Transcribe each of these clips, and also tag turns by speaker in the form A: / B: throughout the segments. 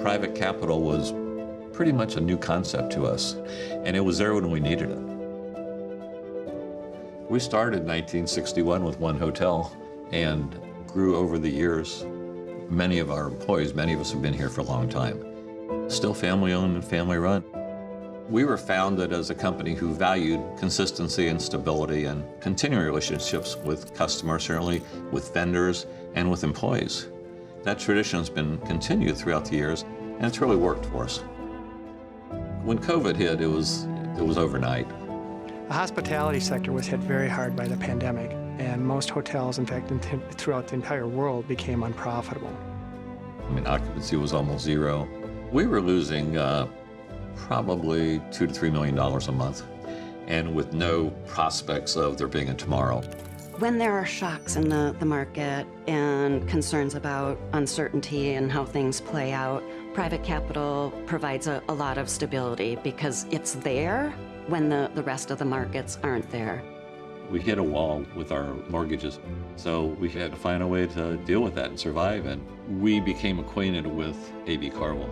A: Private capital was pretty much a new concept to us, and it was there when we needed it. We started in 1961 with one hotel and grew over the years. Many of our employees, many of us have been here for a long time. Still family-owned and family-run. We were founded as a company who valued consistency and stability and continuing relationships with customers, certainly with vendors and with employees. That tradition has been continued throughout the years, and it's really worked for us. When COVID hit, it was overnight.
B: The hospitality sector was hit very hard by the pandemic, and most hotels, in fact, throughout the entire world, became unprofitable.
A: I mean, occupancy was almost zero. We were losing probably $2 to $3 million a month, and with no prospects of there being a tomorrow.
C: When there are shocks in the market and concerns about uncertainty and how things play out, private capital provides a lot of stability because it's there when the rest of the markets aren't there.
A: We hit a wall with our mortgages, so we had to find a way to deal with that and survive, and we became acquainted with AB CarVal.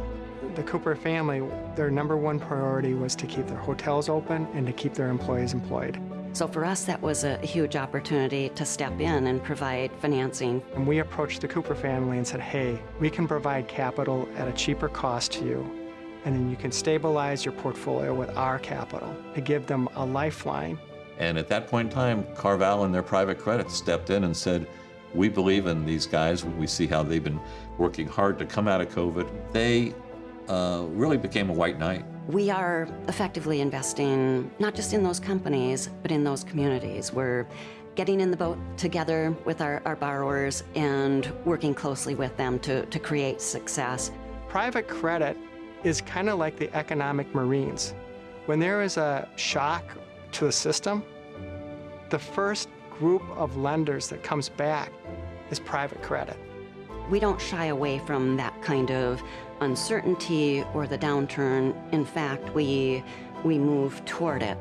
B: The Cooper family, their #1 priority was to keep their hotels open and to keep their employees employed.
C: So for us, that was a huge opportunity to step in and provide financing.
B: And we approached the Cooper family and said, hey, we can provide capital at a cheaper cost to you, and then you can stabilize your portfolio with our capital to give them a lifeline.
A: And at that point in time, CarVal and their private credit stepped in and said, we believe in these guys. We see how they've been working hard to come out of COVID. They really became a white knight.
C: We are effectively investing not just in those companies, but in those communities. We're getting in the boat together with our borrowers and working closely with them to create success.
B: Private credit is kind of like the economic Marines. When there is a shock to the system, the first group of lenders that comes back is private credit.
C: We don't shy away from that kind of uncertainty or the downturn. In fact, we move toward it.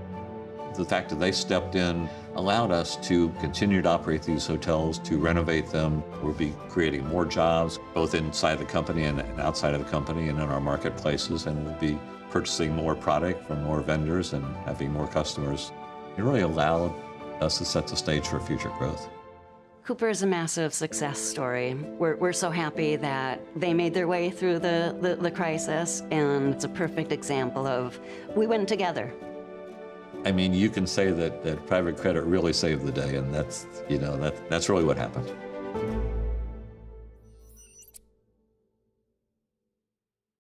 A: The fact that they stepped in allowed us to continue to operate these hotels, to renovate them. We'll be creating more jobs, both inside the company and outside of the company and in our marketplaces, and we'll be purchasing more product from more vendors and having more customers. It really allowed us to set the stage for future growth.
C: Cooper is a massive success story. We're so happy that they made their way through the crisis, and it's a perfect example of we win together.
A: I mean, you can say that private credit really saved the day, and that's really what happened.